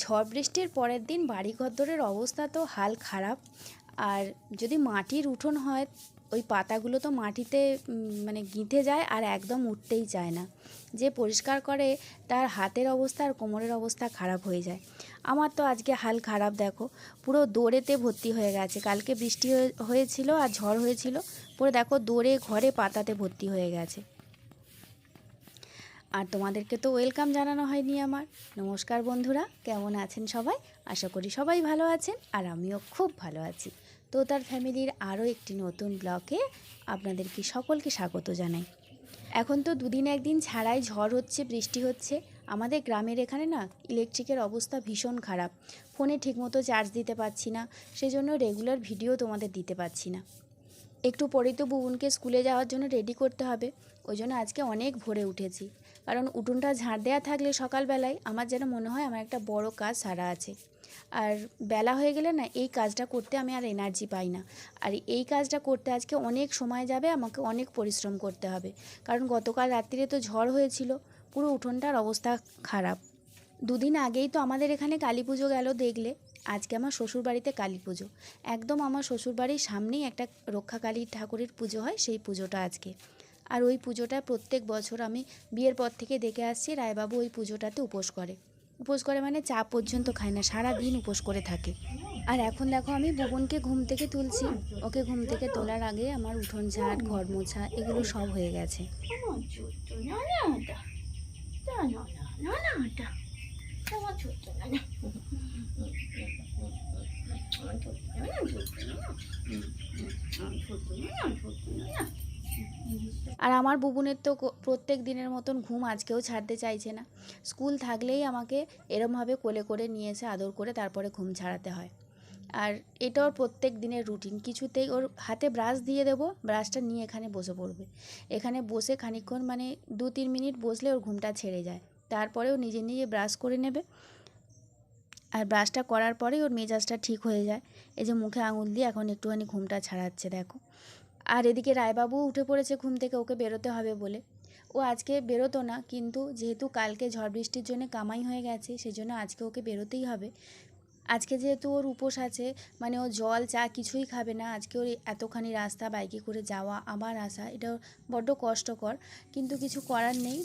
ঝড় বৃষ্টির পরের দিন বাড়িঘরদোরের অবস্থা তো হাল খারাপ। আর যদি মাটির উঠোন হয়, ওই পাতাগুলো তো মাটিতে মানে গিঁথে যায় আর একদম উঠতেই চায় না। যে পরিষ্কার করে তার হাতের অবস্থা আর কোমরের অবস্থা খারাপ হয়ে যায়। আমার তো আজকে হাল খারাপ, দেখো পুরো দৌড়েতে ভর্তি হয়ে গেছে। কালকে বৃষ্টি হয়েছিল আর ঝড় হয়েছিল, পুরো দেখো দৌড়ে ঘরে পাতাতে ভর্তি হয়ে গেছে। আর তোমাদেরকে তো ওয়েলকাম জানানো হয়নি আমার। নমস্কার বন্ধুরা, কেমন আছেন সবাই? আশা করি সবাই ভালো আছেন আর আমিও খুব ভালো আছি। তো তার ফ্যামিলির আরও একটি নতুন ব্লগে আপনাদেরকে সকলকে স্বাগত জানাই। এখন তো দুদিন একদিন ছাড়াই ঝড় হচ্ছে, বৃষ্টি হচ্ছে। আমাদের গ্রামের এখানে না ইলেকট্রিকের অবস্থা ভীষণ খারাপ। ফোনে ঠিকমতো চার্জ দিতে পারছি না, সেজন্য রেগুলার ভিডিও তোমাদের দিতে পারছি না। একটু পরেই তো বুবুনকে স্কুলে যাওয়ার জন্য রেডি করতে হবে, ওই জন্য আজকে অনেক ভোরে উঠেছি। কারণ উঠোনটা ঝাড় দেওয়া থাকলে সকালবেলায় আমার যেন মনে হয় আমার একটা বড় কাজ সারা আছে। আর বেলা হয়ে গেলে না এই কাজটা করতে আমি আর এনার্জি পাই না। আর এই কাজটা করতে আজকে অনেক সময় যাবে, আমাকে অনেক পরিশ্রম করতে হবে। কারণ গতকাল রাত্রিরে তো ঝড় হয়েছিল, পুরো উঠোনটার অবস্থা খারাপ। দুদিন আগেই তো আমাদের এখানে কালী পুজো গেল দেখলে। আজকে আমার শ্বশুরবাড়িতে কালী পুজো, একদম আমার শ্বশুরবাড়ির সামনেই একটা রক্ষাকালী ঠাকুরের পুজো হয়, সেই পুজোটা আজকে। আর ওই পুজোটা প্রত্যেক বছর আমি বিয়ের পর থেকে দেখে আসছি। রায়বাবু ওই পুজোটাতে উপোস করে মানে চা পর্যন্ত খায় না, সারা দিন উপোস করে থাকে। আর এখন দেখো আমি বুবনকে ঘুম থেকে তুলছি। ওকে ঘুম থেকে তোলার আগে আমার উঠোন ঝাড়, ঘর মোছা এগুলো সব হয়ে গেছে। আর আমার বুবুনের তো প্রত্যেক দিনের মতন ঘুম আজকেও ছাড়তে চাইছে না। স্কুল থাকলেই আমাকে এরমভাবে কোলে করে নিয়েছে, আদর করে তারপরে ঘুম ছাড়াতে হয়। আর এটা ওর প্রত্যেক দিনের রুটিন। কিছুতেই ওর হাতে ব্রাশ দিয়ে দেবো, ব্রাশটা নিয়ে এখানে বসে পড়বে। এখানে বসে খানিকক্ষণ মানে 2-3 মিনিট বসলে ওর ঘুমটা ছেড়ে যায়। তারপরেও নিজে নিজে ব্রাশ করে নেবে। আর ব্রাশটা করার পরেই ওর মেজাজটা ঠিক হয়ে যায়। এই যে মুখে আঙুল দিয়ে এখন একটুখানি ঘুমটা ছাড়াচ্ছে দেখো। আর এদিকে রায়বাবু উঠে পড়েছে ঘুম থেকে, ওকে বেরোতে হবে বলে। ও আজকে বেরোতো না, কিন্তু যেহেতু কালকে ঝড় বৃষ্টির জন্য কামাই হয়ে গেছে, সেজন্য আজকে ওকে বেরোতেই হবে। আজকে যেহেতু ওর উপোস আছে, মানে ও জল চা কিছুই খাবে না। আজকে ওর এতখানি রাস্তা বাইকে করে যাওয়া আবার আসা, এটা বড্ড কষ্টকর, কিন্তু কিছু করার নেই।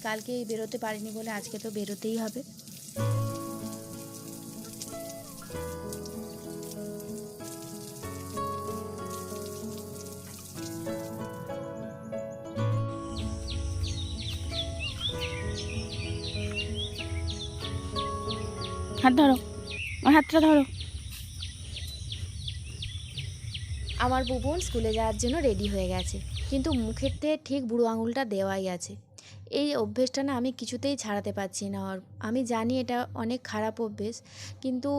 কালকে বেরোতে পারিনি বলে আজকে তো বেরোতেই হবে। হাত ধরো, আমার হাতটা ধরো। আমার বুবুন স্কুলে যাওয়ার জন্য রেডি হয়ে গেছে, কিন্তু মুখেরতে ঠিক বুড়ো আঙুলটা দেওয়াই আছে। এই অভ্যেসটা না আমি কিছুতেই ছাড়াতে পারছি না। আর আমি জানি এটা অনেক খারাপ অভ্যেস, কিন্তু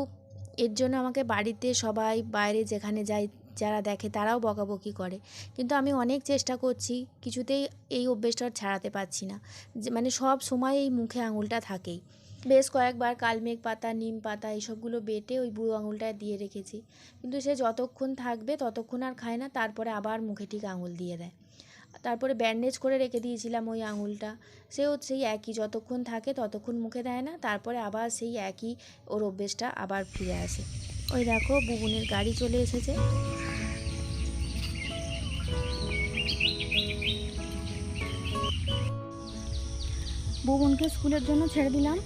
এর জন্য আমাকে বাড়িতে সবাই, বাইরে যেখানে যাই যারা দেখে তারাও বকাবকি করে। কিন্তু আমি অনেক চেষ্টা করছি, কিছুতেই এই অভ্যেসটা ছাড়াতে পারছি না। মানে সব সময় এই মুখে আঙুলটা থাকেই। বেশ কয়েকবার কালমেঘ পাতা, নিম পাতা এইসবগুলো বেটে ওই বুড়ো আঙুলটায় দিয়ে রেখেছি, কিন্তু সে যতক্ষণ থাকবে ততক্ষণ আর খায় না, তারপরে আবার মুখে ঠিক আঙুল দিয়ে দেয়। তারপরে ব্যান্ডেজ করে রেখে দিয়েছিলাম ওই আঙুলটা, সেও সেই একই, যতক্ষণ থাকে ততক্ষণ মুখে দেয় না, তারপরে আবার সেই একই ওর অভ্যেসটা আবার ফিরে আসে। ওই দেখো বুবুনের গাড়ি চলে এসেছে। বুবুনকে স্কুলের জন্য ছেড়ে দিলাম।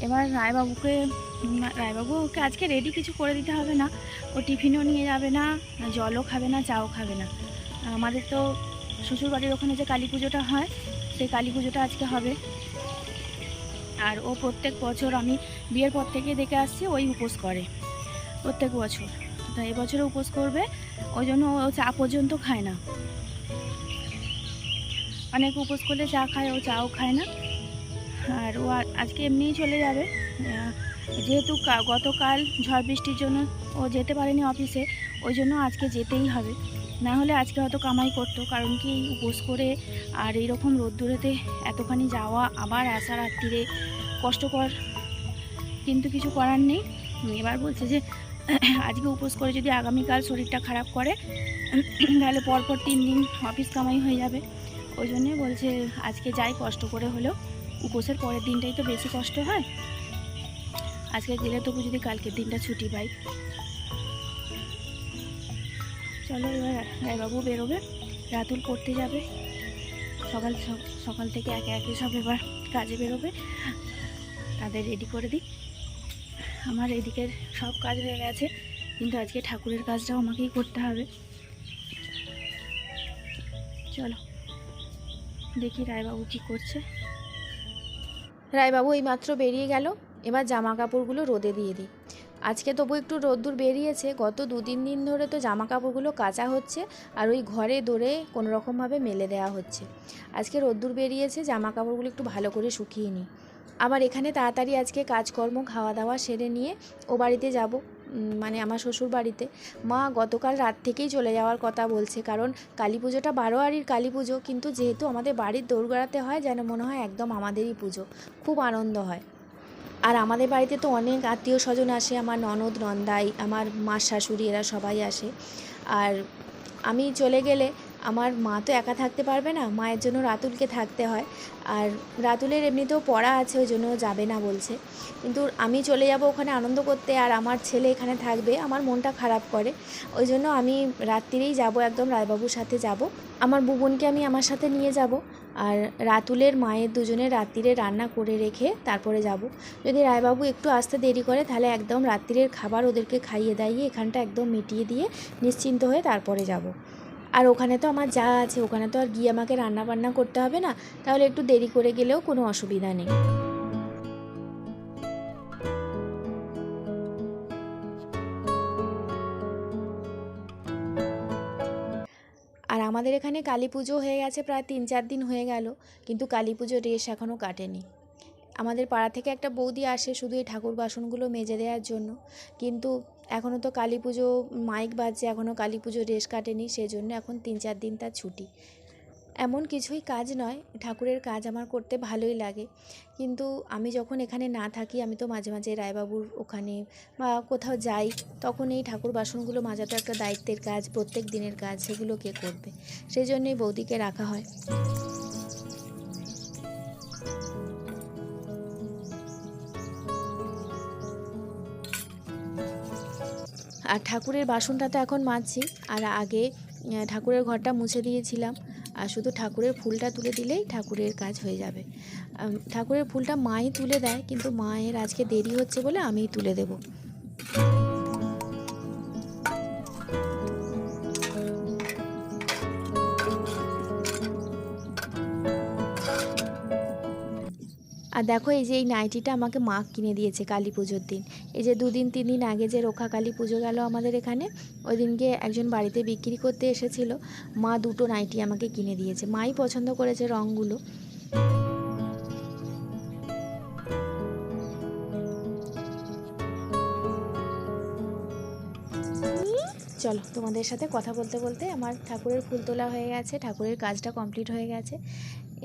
এবার রায়বাবুকে আজকে রেডি কিছু করে দিতে হবে না। ও টিফিনও নিয়ে যাবে না, জলও খাবে না, চাও খাবে না। আমাদের তো শ্বশুরবাড়ির ওখানে যে কালী পুজোটা হয়, সেই কালী পুজোটা আজকে হবে। আর ও প্রত্যেক বছর, আমি বিয়ের পর থেকে দেখে আসছি, ওই উপোস করে প্রত্যেক বছর। তো এবছরে উপোস করবে, ওই জন্য ও চা পর্যন্ত খায় না। অনেক উপোস করলে চা খায়, ও চাও খায় না। আর ও আজকে এমনিই চলে যাবে, যেহেতু গতকাল ঝড় বৃষ্টির জন্য ও যেতে পারেনি অফিসে, ওই জন্য আজকে যেতেই হবে। না হলে আজকে হয়তো কামাই করতো, কারণ কি উপোস করে আর এইরকম রোদ্দুরেতে এতখানি যাওয়া আবার আসা রাত্রিরে কষ্টকর, কিন্তু কিছু করার নেই। এবার বলছে যে আজকে উপোস করে যদি আগামীকাল শরীরটা খারাপ করে তাহলে পরপর 3 দিন অফিস কামাই হয়ে যাবে। ওই জন্যে বলছে আজকে যাই কষ্ট করে হলেও, উপোসের পরের দিনটাই তো বেশি কষ্ট হয়। আজকে গেলে তবু যদি কালকের দিনটা ছুটি পাই। চলো এবার রায়বাবু বেরোবে, রাতুল পড়তে যাবে, সকাল সকাল থেকে একে একে সব এবার কাজে বেরোবে, তাদের রেডি করে দিই। আমার এদিকের সব কাজ হয়ে গেছে, কিন্তু আজকে ঠাকুরের কাজটাও আমাকেই করতে হবে। চলো দেখি রায়বাবু কী করছে। রায়বাবু এইমাত্র বেরিয়ে গেল, এবার জামা কাপড়গুলো রোদে দিয়ে দিই। আজকে তবু একটু রোদ্দুর বেরিয়েছে, গত 2-3 দিন ধরে তো জামা কাপড়গুলো কাচা হচ্ছে আর ওই ঘরে দৌড়ে কোনো রকমভাবে মেলে দেওয়া হচ্ছে। আজকে রোদ্দুর বেরিয়েছে, জামা কাপড়গুলো একটু ভালো করে শুকিয়ে নিই। আবার এখানে তাড়াতাড়ি আজকে কাজকর্ম খাওয়া দাওয়া সেরে নিয়ে ও বাড়িতে যাব, মানে আমার শ্বশুর বাড়িতে। মা গতকাল রাত থেকেই চলে যাওয়ার কথা বলছে, কারণ কালী পুজোটা বারোয়ারির কালী পুজো, কিন্তু যেহেতু আমাদের বাড়ির দৌড়গড়াতে হয়, যেন মনে হয় একদম আমাদেরই পুজো, খুব আনন্দ হয়। আর আমাদের বাড়িতে তো অনেক আত্মীয় স্বজন আসে, আমার ননদ নন্দাই, আমার মা শাশুড়ি, এরা সবাই আসে। আর আমি চলে গেলে আমার মা তো একা থাকতে পারবে না, মায়ের জন্য রাতুলকে থাকতে হয়। আর রাতুলের এমনিতেও পড়া আছে, ওই জন্য যাবে না বলছে। কিন্তু আমি চলে যাব ওখানে আনন্দ করতে, আর আমার ছেলে এখানে থাকবে, আমার মনটা খারাপ করে। ওই জন্য আমি রাত্রিরেই যাব, একদম রায়বাবুর সাথে যাব। আমার বুবনকে আমি আমার সাথে নিয়ে যাব, আর রাতুলের মায়ের দুজনের রাত্রিরে রান্না করে রেখে তারপরে যাব। যদি রায়বাবু একটু আসতে দেরি করে, তাহলে একদম রাত্রিরের খাবার ওদেরকে খাইয়ে দাইয়ে এখানটা একদম মিটিয়ে দিয়ে নিশ্চিন্ত হয়ে তারপরে যাব। আর ওখানে তো আমার যা আছে, ওখানে তো আর গিয়ে আমাকে রান্না বান্না করতে হবে না, তাহলে একটু দেরি করে গেলেও কোনো অসুবিধা নেই। আর আমাদের এখানে কালী পুজো হয়ে গেছে প্রায় 3-4 দিন হয়ে গেল, কিন্তু কালী পুজোর রেশ এখনও কাটেনি। আমাদের পাড়া থেকে একটা বৌদি আসে শুধু এই ঠাকুর বাসনগুলো মেজে দেওয়ার জন্য, কিন্তু এখনও তো কালী পুজো মাইক বাজছে, এখনও কালী পুজোর রেশ কাটেনি, সেজন্য এখন 3-4 দিন তার ছুটি। এমন কিছুই কাজ নয়, ঠাকুরের কাজ আমার করতে ভালোই লাগে, কিন্তু আমি যখন এখানে না থাকি, আমি তো মাঝে মাঝে রায়বাবুর ওখানে বা কোথাও যাই, তখন এই ঠাকুর বাসনগুলো মাজা তো একটা দায়িত্বের কাজ, প্রত্যেক দিনের কাজ, সেগুলো কে করবে, সেই জন্যই বৌদিকে রাখা হয়। আর ঠাকুরের বাসনটা তো এখন মাজছি, আর আগে ঠাকুরের ঘরটা মুছে দিয়েছিলাম, আর শুধু ঠাকুরের ফুলটা তুলে দিলেই ঠাকুরের কাজ হয়ে যাবে। ঠাকুরের ফুলটা মাই তুলে দেয়, কিন্তু মায়ের আজকে দেরি হচ্ছে বলে আমিই তুলে দেব। আর দেখো, এই যে এই নাইটিটা আমাকে মা কিনে দিয়েছে কালী পুজোর দিন। এই যে 2-3 দিন আগে যে রক্ষা কালী পুজো গেল আমাদের এখানে, ওই দিনকে একজন বাড়িতে বিক্রি করতে এসেছিল, মা 2টো নাইটি আমাকে কিনে দিয়েছে, মাই পছন্দ করেছে রঙগুলো। চলো, তোমাদের সাথে কথা বলতে বলতে আমার ঠাকুরের ফুল তোলা হয়ে গেছে, ঠাকুরের কাজটা কমপ্লিট হয়ে গেছে।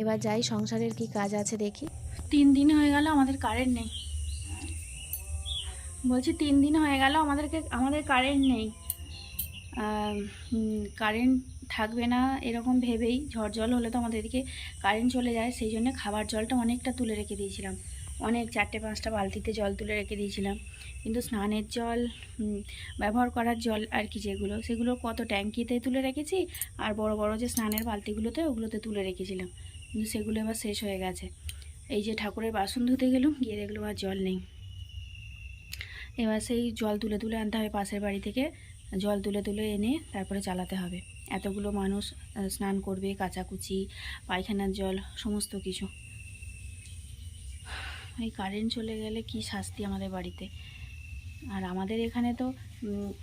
এবার যাই, সংসারের কি কাজ আছে দেখি। 3 দিন হয়ে গেল আমাদের কারেন্ট নেই, বলছি 3 দিন হয়ে গেল আমাদের কারেন্ট নেই। কারেন্ট থাকবে না এরকম ভেবেই, ঝড় জল হলে তো আমাদের এদিকে কারেন্ট চলে যায়, সেই জন্য খাবার জলটা অনেকটা তুলে রেখে দিয়েছিলাম, অনেক 4-5টা বালতিতে জল তুলে রেখে দিয়েছিলাম। কিন্তু স্নানের জল, ব্যবহার করার জল আর কি, সেগুলো কত ট্যাঙ্কিতে তুলে রেখেছি, আর বড় বড় যে স্নানের বালতিগুলোতে, ওগুলোতে তুলে রেখেছিলাম, কিন্তু সেগুলো এবার শেষ হয়ে গেছে। এই যে ঠাকুরের বাসন ধুতে গেলাম, গিয়ে দেখলাম আর জল নেই। এবার সেই জল তুলে তুলে আনতে হবে পাশের বাড়ি থেকে, জল তুলে তুলে এনে তারপরে চালাতে হবে। এতগুলো মানুষ স্নান করবে, কাচাকুচি, পায়খানার জল, সমস্ত কিছু। এই কারেন্ট চলে গেলে কি শাস্তি আমাদের বাড়িতে। আর আমাদের এখানে তো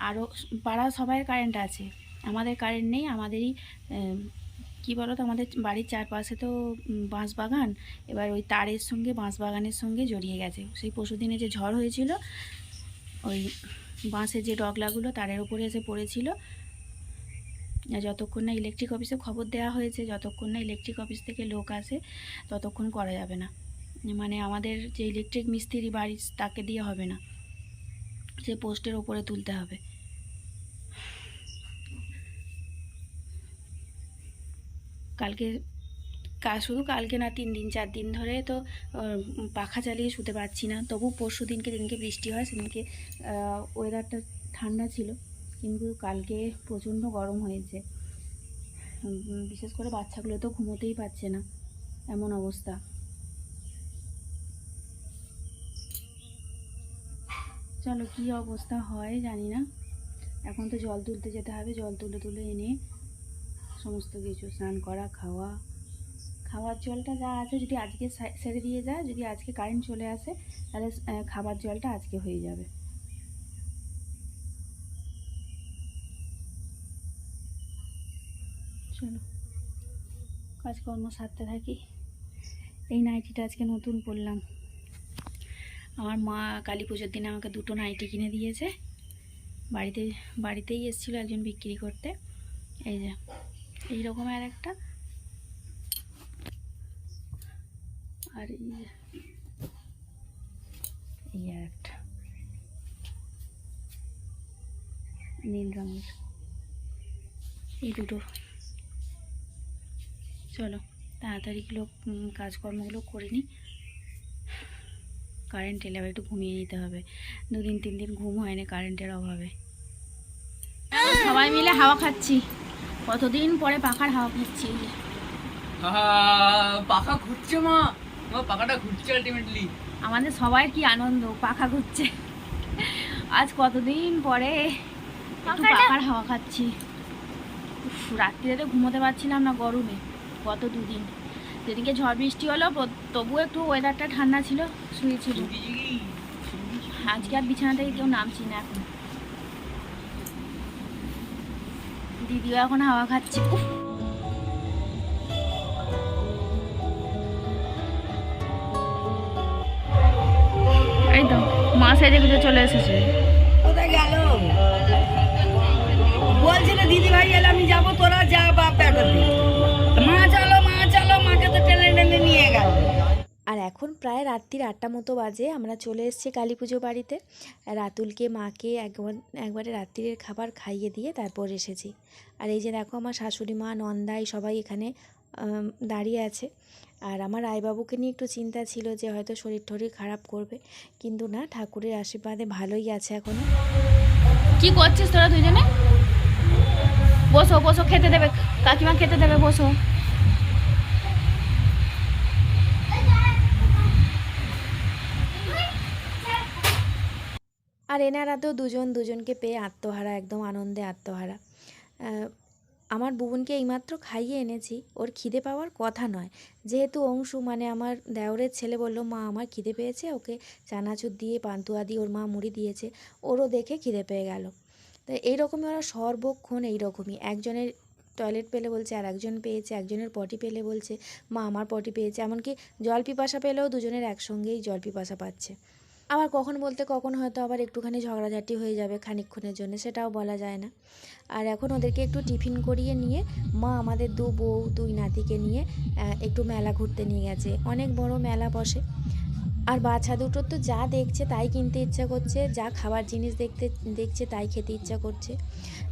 আরও পাড়া সবাই কারেন্ট আছে, আমাদের কারেন্ট নেই। আমাদেরই কী বলো তো, আমাদের বাড়ির চারপাশে তো বাঁশ বাগান, এবার ওই তারের সঙ্গে বাঁশ বাগানের সঙ্গে জড়িয়ে গেছে। সেই পরশুদিনে যে ঝড় হয়েছিল, ওই বাঁশের যে ডগলাগুলো তারের উপরে এসে পড়েছিল। যতক্ষণ না ইলেকট্রিক অফিসে খবর দেওয়া হয়েছে, যতক্ষণ না ইলেকট্রিক অফিস থেকে লোক আসে, ততক্ষণ করা যাবে না। মানে আমাদের যে ইলেকট্রিক মিস্ত্রি বাড়ি, তাকে দিয়ে হবে না, সে পোস্টের ওপরে তুলতে হবে। কালকে শুধু কালকে না, 3 দিন 4 দিন ধরে তো পাখা চালিয়ে শুতে পারছি না। তবু পরশু দিনকে যেদিনকে বৃষ্টি হয় সেদিনকে ওয়েদারটা ঠান্ডা ছিল, কিন্তু কালকে প্রচণ্ড গরম হয়েছে। বিশেষ করে বাচ্চাগুলো তো ঘুমোতেই পারছে না, এমন অবস্থা। চলো কী অবস্থা হয় জানি না। এখন তো জল তুলতে যেতে হবে, জল তুলে এনে সমস্ত কিছু স্নান করা, খাওয়ার জলটা যা আছে যদি আজকে সেরে দিয়ে যায়, যদি আজকে কারেন্ট চলে আসে তাহলে খাবার জলটা আজকে হয়ে যাবে। চলো কাজকর্ম সারতে থাকি। এই নাইটিটা আজকে নতুন পরলাম। আমার মা কালী পুজোর দিনে আমাকে 2টো নাইটি কিনে দিয়েছে। বাড়িতেই এসেছিলো একজন বিক্রি করতে। এই যে এই রকমের একটা, আর এই আর একটা নীল রঙের, এই দুটো। চলো তাড়াতাড়িগুলো কাজকর্মগুলো করে নিই। কারেন্ট এলে আবার একটু ঘুমিয়ে নিতে হবে। 2 দিন 3 দিন ঘুম হয়নি কারেন্টের অভাবে। সবাই মিলে হাওয়া খাচ্ছি, কতদিন পরে পাখার হাওয়া খাচ্ছি। পাখা ঘুরছে মা, পাখাটা ঘুরছে আলটিমেটলি। আমাদের সবাই কি আনন্দ, পাখা ঘুরছে। আজ কতদিন পরে একটু পাখার হাওয়া খাচ্ছি। রাত্রিরে তো ঘুমোতে পারছিলাম না গরমে, গত 2 দিন। যেদিনকে ঝড় বৃষ্টি হলো তবুও একটু ওয়েদারটা ঠান্ডা ছিল, শুয়েছিল। আজকে আর বিছানা থেকে কেউ নামছি না এখন। দিদিও এখন হাওয়া খাচ্ছে। এই তো মা সাইডে গুলো চলে এসেছে। কোথায় গেল বলছিল দিদি ভাই এলে আমি যাবো, তোরা যা বাপ বেটাতে। মা চলো মাকে তো টেনে নিয়ে গেল। আর এখন প্রায় রাত্রির 8টা মতো বাজে। আমরা চলে এসেছি কালী পুজো বাড়িতে। রাতুলকে মাকে একবারে রাত্রির খাবার খাইয়ে দিয়ে তারপর এসেছি। আর এই যে দেখো আমার শাশুড়ি মা, নন্দাই সবাই এখানে দাঁড়িয়ে আছে। আর আমার রায়বাবুকে নিয়ে একটু চিন্তা ছিল যে হয়তো শরীর খারাপ করবে, কিন্তু না, ঠাকুরের আশীর্বাদে ভালোই আছে এখনো। কি করছিস তোরা দুজনে? বসো খেতে দেবে কাকিমা, খেতে দেবে, বসো। আর এনারা তো দুজনকে পেয়ে আত্মহারা, একদম আনন্দে আত্মহারা। আমার বুবনকে এইমাত্র খাইয়ে এনেছি, ওর খিদে পাওয়ার কথা নয়। যেহেতু অংশু মানে আমার দেওরের ছেলে বলল মা আমার খিদে পেয়েছে, ওকে চানাচুর দিয়ে পান্তুয়া দিয়ে ওর মা মুড়ি দিয়েছে, ওরও দেখে খিদে পেয়ে গেল। তো এইরকমই ওরা সর্বক্ষণ এইরকমই, একজনের টয়লেট পেলে বলছে আর একজন পেয়েছে, একজনের পটি পেলে বলছে মা আমার পটি পেয়েছে, এমনকি জল পিপাসা পেলেও দুজনের একসঙ্গেই জল পিপাসা পাচ্ছে। আবার কখন বলতে কখন হয়তো আবার একটুখানি ঝগড়াঝাটি হয়ে যাবে খানিকক্ষণের জন্য, সেটাও বলা যায় না। আর এখন ওদেরকে একটু টিফিন করিয়ে নিয়ে মা আমাদের 2 বউ 2 নাতিকে নিয়ে একটু মেলা ঘুরতে নিয়ে গেছে। অনেক বড় মেলা বসে। আর বাচ্চা দুটোর তো যা দেখছে তাই কিনতে ইচ্ছা করছে, যা খাবার জিনিস দেখছে তাই খেতে ইচ্ছা করছে।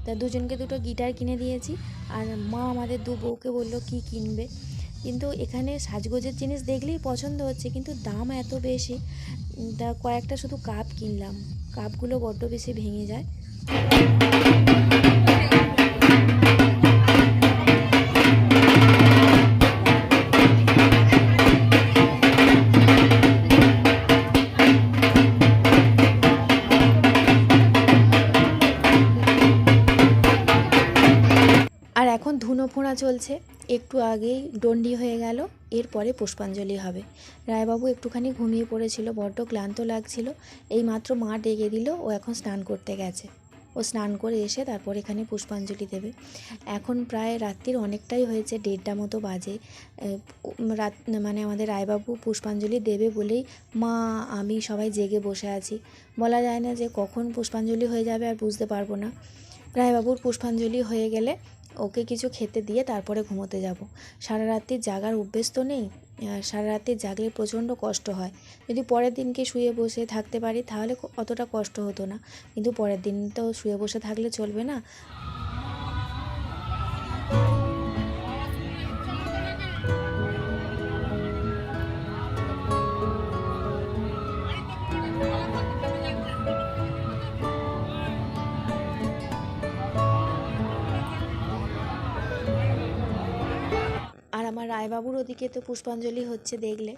তা দুজনকে 2টো গিটার কিনে দিয়েছি। আর মা আমাদের 2 বউকে বললো কি কিনবে, কিন্তু এখানে সাজগোজের জিনিস দেখলেই পছন্দ হচ্ছে, কিন্তু দাম এত বেশি। তা কয়েকটা শুধু কাপ কিনলাম, কাপগুলো বড্ড বেশি ভেঙে যায়। আর এখন ধুনো ফোঁড়া চলছে, একটু আগেই ডন্ডি হয়ে গেল, এরপরে পুষ্পাঞ্জলি হবে। রায়বাবু একটুখানি ঘুমিয়ে পড়েছিল, বড্ড ক্লান্ত লাগছিল। এইমাত্র মা ডেকে দিল, ও এখন স্নান করতে গেছে। ও স্নান করে এসে তারপর এখানে পুষ্পাঞ্জলি দেবে। এখন প্রায় রাত্রির অনেকটাই হয়েছে, 1:30টা মতো বাজে। মানে আমাদের রায়বাবু পুষ্পাঞ্জলি দেবে বলেই মা আমি সবাই জেগে বসে আছি। বলা যায় না যে কখন পুষ্পাঞ্জলি হয়ে যাবে আর বুঝতে পারবো না। রায়বাবুর পুষ্পাঞ্জলি হয়ে গেলে ওকে কিছু খেতে দিয়ে তারপরে ঘুমোতে যাব। সারা রাত্রি জাগার অভ্যেস তো নেই, সারা রাত্রি জাগলে প্রচণ্ড কষ্ট হয়। যদি পরের দিনকে শুয়ে বসে থাকতে পারি তাহলে অতটা কষ্ট হতো না, কিন্তু পরের দিন তো শুয়ে বসে থাকলে চলবে না। আমার রায়বাবুর ওদিকে তো পুষ্পাঞ্জলি হচ্ছে দেখলে।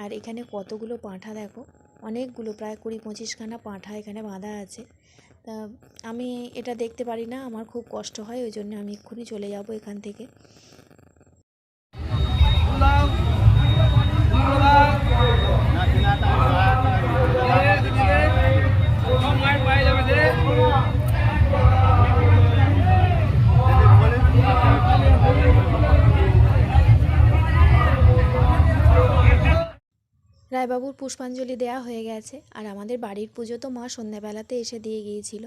আর এখানে কতগুলো পাঁঠা দেখো, অনেকগুলো, প্রায় 20-25খানা পাঁঠা এখানে বাঁধা আছে। তা আমি এটা দেখতে পারি না, আমার খুব কষ্ট হয়, ওই জন্য আমি এক্ষুনি চলে যাব এখান থেকে। রায়বাবুর পুষ্পাঞ্জলি দেওয়া হয়ে গেছে, আর আমাদের বাড়ির পুজো তো মা সন্ধ্যাবেলাতে এসে দিয়ে গিয়েছিল।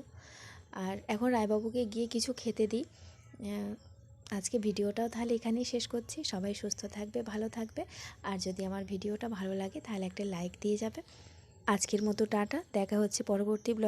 আর এখন রায়বাবুকে গিয়ে কিছু খেতে দিই। আজকে ভিডিওটাও তাহলে এখানেই শেষ করছি। সবাই সুস্থ থাকবে, ভালো থাকবে, আর যদি আমার ভিডিওটা ভালো লাগে তাহলে একটা লাইক দিয়ে যাবে। আজকের মতো টাটা, দেখা হচ্ছে পরবর্তী ব্লগ।